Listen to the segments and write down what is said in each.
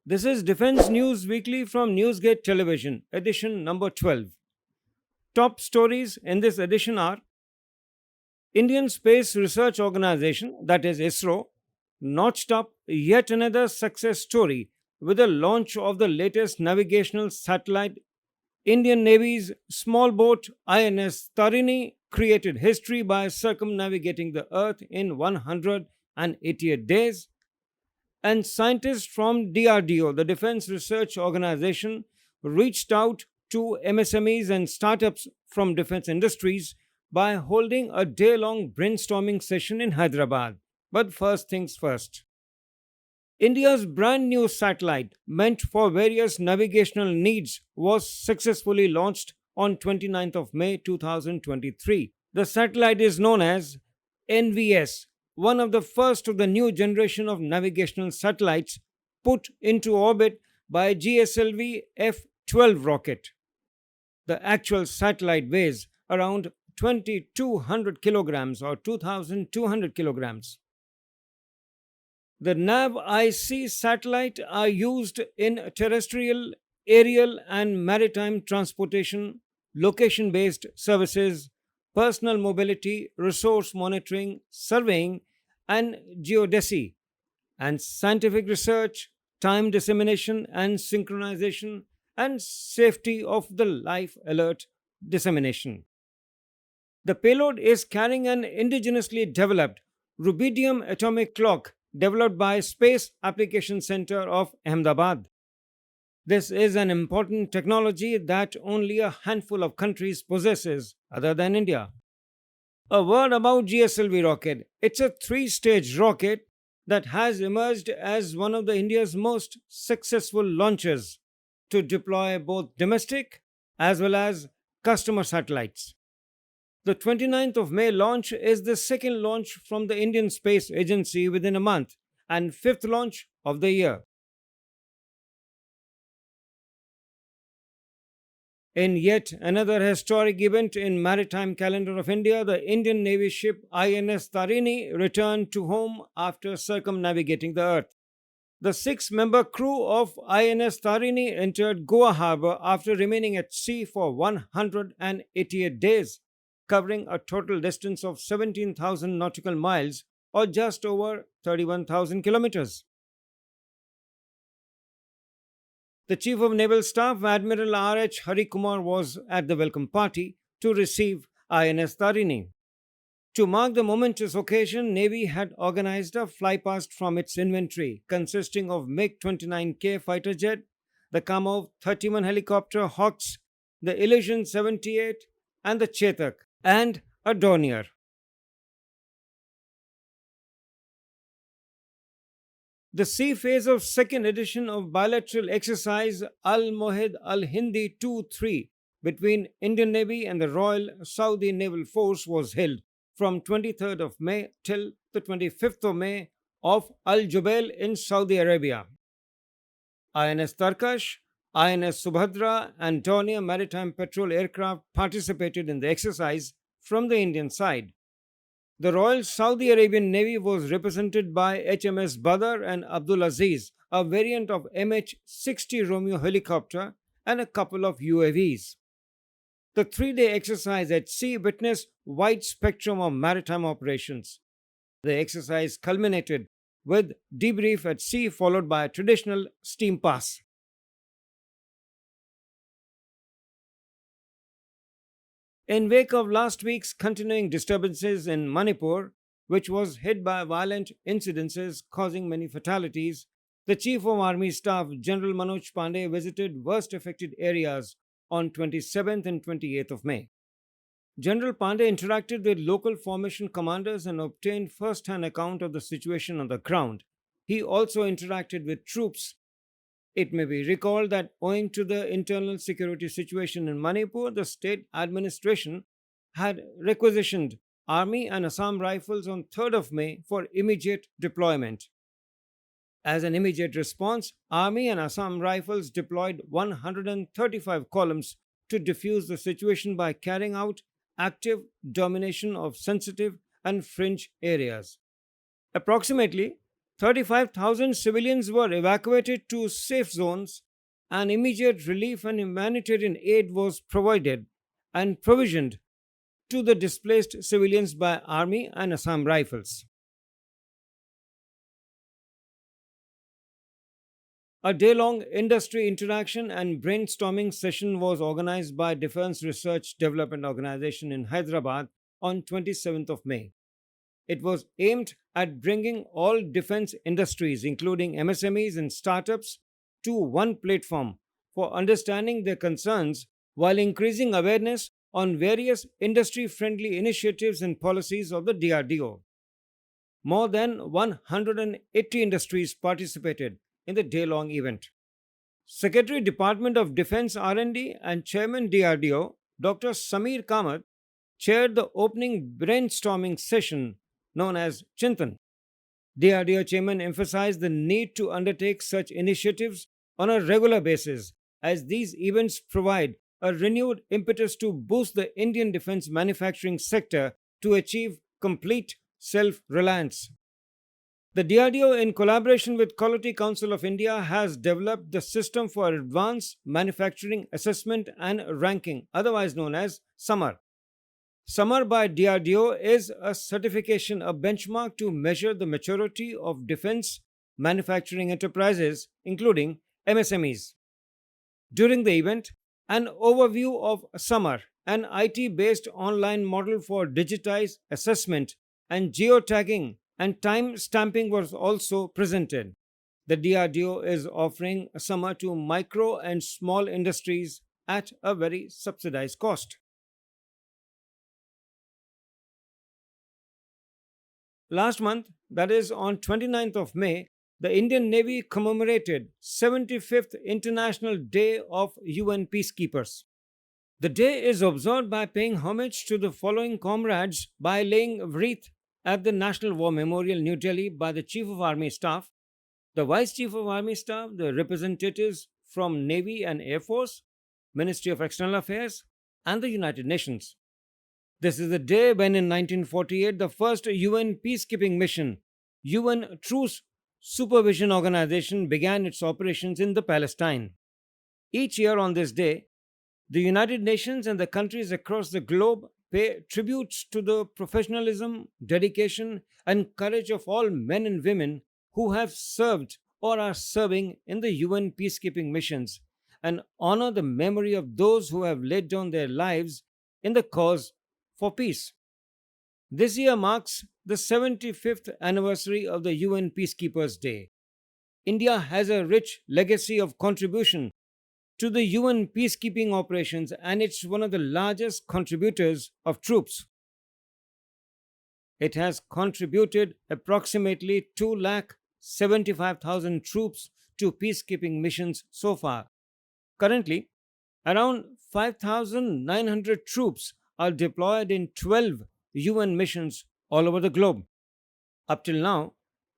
This is Defense News Weekly from NewsGate Television, edition number 12. Top stories in this edition are: Indian Space Research Organization, that is ISRO, notched up yet another success story with the launch of the latest navigational satellite. Indian Navy's small boat INS Tarini created history by circumnavigating the Earth in 188 days. And scientists from DRDO, the Defense Research Organization, reached out to MSMEs and startups from defense industries by holding a day long brainstorming session in Hyderabad. But first things first. India's brand new satellite, meant for various navigational needs, was successfully launched on 29th of May 2023. The satellite is known as NVS, one of the first of the new generation of navigational satellites put into orbit by GSLV F-12 rocket. The actual satellite weighs around 2200 kilograms or 2200 kilograms. The NAV-IC satellite are used in terrestrial, aerial and maritime transportation, location-based services, personal mobility, resource monitoring, surveying and geodesy, and scientific research, time dissemination and synchronization, and safety of the life alert dissemination. The payload is carrying an indigenously developed rubidium atomic clock developed by Space Application Center of Ahmedabad. This is an important technology that only a handful of countries possesses other than India. A word about GSLV rocket. It's a three-stage rocket that has emerged as one of the India's most successful launches to deploy both domestic as well as customer satellites. The 29th of May launch is the second launch from the Indian Space Agency within a month and fifth launch of the year. In yet another historic event in maritime calendar of India, the Indian Navy ship INS Tarini returned to home after circumnavigating the Earth. The six-member crew of INS Tarini entered Goa harbour after remaining at sea for 188 days, covering a total distance of 17,000 nautical miles or just over 31,000 kilometers. The Chief of Naval Staff, Admiral R.H. Harikumar, was at the welcome party to receive INS Tarini. To mark the momentous occasion, Navy had organized a flypast from its inventory, consisting of MiG-29K fighter jet, the Kamov 31 helicopter Hawks, the Illusion 78, and the Chetak, and a Dornier. The sea phase of second edition of bilateral exercise Al-Mohid Al-Hindi 2-3 between Indian Navy and the Royal Saudi Naval Force was held from 23rd of May till the 25th of May off Al Jubail in Saudi Arabia. INS Tarkash, INS Subhadra and Dornier maritime patrol aircraft participated in the exercise from the Indian side. The Royal Saudi Arabian Navy was represented by HMS Badr and Abdul Aziz, a variant of MH-60 Romeo helicopter, and a couple of UAVs. The three-day exercise at sea witnessed wide spectrum of maritime operations. The exercise culminated with debrief at sea followed by a traditional steam pass. In wake of last week's continuing disturbances in Manipur, which was hit by violent incidences causing many fatalities, the Chief of Army Staff, General Manoj Pandey, visited worst affected areas on 27th and 28th of May. General Pandey interacted with local formation commanders and obtained first-hand account of the situation on the ground. He also interacted with troops. It may be recalled that owing to the internal security situation in Manipur, the state administration had requisitioned Army and Assam Rifles on 3rd of May for immediate deployment. As an immediate response, Army and Assam Rifles deployed 135 columns to defuse the situation by carrying out active domination of sensitive and fringe areas. Approximately 35,000 civilians were evacuated to safe zones, and immediate relief and humanitarian aid was provided and provisioned to the displaced civilians by Army and Assam Rifles. A day long industry interaction and brainstorming session was organized by Defense Research Development Organization in Hyderabad on 27th of May. It was aimed at bringing all defense industries, including MSMEs and startups, to one platform for understanding their concerns while increasing awareness on various industry friendly initiatives and policies of the DRDO. More than 180 industries participated in the day-long event. Secretary Department of Defense R&D and Chairman DRDO, Dr. Samir Kamath, chaired the opening brainstorming session known as Chintan. DRDO chairman emphasized the need to undertake such initiatives on a regular basis, as these events provide a renewed impetus to boost the Indian defense manufacturing sector to achieve complete self reliance. The DRDO, in collaboration with Quality Council of India, has developed the System for Advanced Manufacturing Assessment and Ranking, otherwise known as SUMMER. SUMMER by DRDO is a certification, a benchmark to measure the maturity of defense manufacturing enterprises, including MSMEs. During the event, an overview of SUMMER, an IT based online model for digitized assessment and geotagging and time stamping, was also presented. The DRDO is offering SUMMER to micro and small industries at a very subsidized cost. Last month, that is on 29th of May, the Indian Navy commemorated 75th International Day of UN Peacekeepers. The day is observed by paying homage to the following comrades by laying a wreath at the National War Memorial, New Delhi, by the Chief of Army Staff, the Vice Chief of Army Staff, the representatives from Navy and Air Force, Ministry of External Affairs, and the United Nations. This is the day when in 1948 the first UN peacekeeping mission, UN Truce Supervision Organization, began its operations in the Palestine. Each year on this day, the United Nations and the countries across the globe pay tributes to the professionalism, dedication, and courage of all men and women who have served or are serving in the UN peacekeeping missions, and honor the memory of those who have laid down their lives in the cause for peace. This year marks the 75th anniversary of the UN Peacekeepers Day. India has a rich legacy of contribution to the UN peacekeeping operations, and it's one of the largest contributors of troops. It has contributed approximately 275,000 troops to peacekeeping missions so far. Currently, around 5,900 troops are deployed in 12 UN missions all over the globe. Up till now,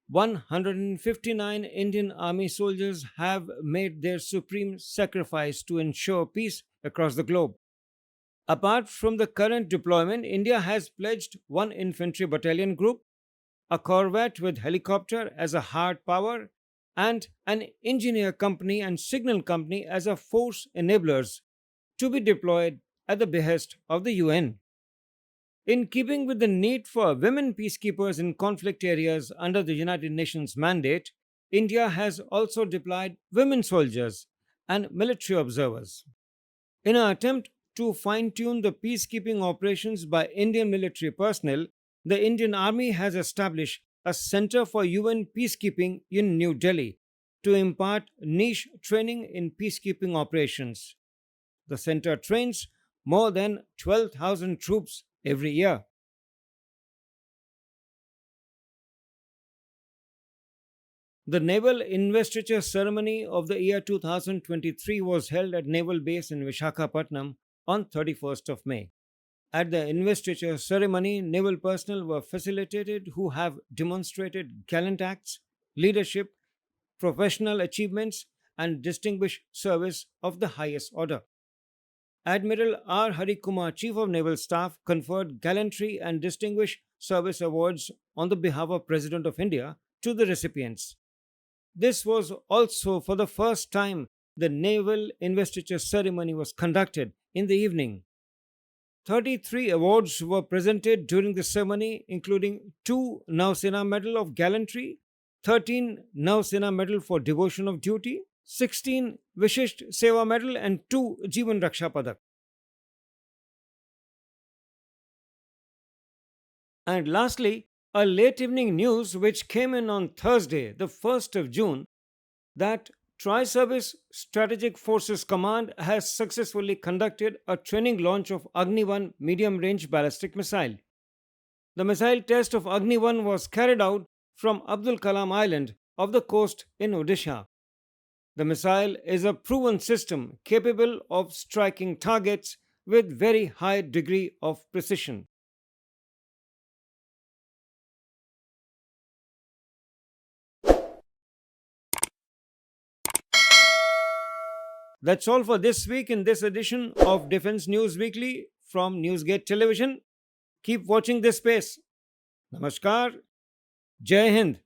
159 Indian Army soldiers have made their supreme sacrifice to ensure peace across the globe. Apart from the current deployment, India has pledged one infantry battalion group, a corvette with helicopter as a hard power, and an engineer company and signal company as a force enablers to be deployed at the behest of the UN. In keeping with the need for women peacekeepers in conflict areas under the United Nations mandate, India has also deployed women soldiers and military observers. In an attempt to fine tune the peacekeeping operations by Indian military personnel, the Indian Army has established a Center for UN Peacekeeping in New Delhi to impart niche training in peacekeeping operations. The center trains more than 12,000 troops every year. The Naval Investiture Ceremony of the year 2023 was held at Naval Base in Vishakhapatnam on 31st of May. At the investiture ceremony, naval personnel were facilitated who have demonstrated gallant acts, leadership, professional achievements, and distinguished service of the highest order. Admiral R. Hari Kumar, Chief of Naval Staff, conferred gallantry and distinguished service awards on the behalf of President of India, to the recipients. This was also for the first time the naval investiture ceremony was conducted in the evening. 33 awards were presented during the ceremony, including 2 Nausena Medal of Gallantry, 13 Nausena Medal for Devotion of Duty, 16 Vishisht Seva Medal, and 2 Jeevan Raksha Padak. And lastly, a late evening news which came in on Thursday, the 1st of June, that Tri Service Strategic Forces Command has successfully conducted a training launch of Agni 1 medium range ballistic missile. The missile test of Agni 1 was carried out from Abdul Kalam Island off the coast in Odisha. The missile is a proven system capable of striking targets with very high degree of precision. That's all for this week in this edition of Defense News Weekly from NewsGate Television. Keep watching this space. Namaskar. Jai Hind.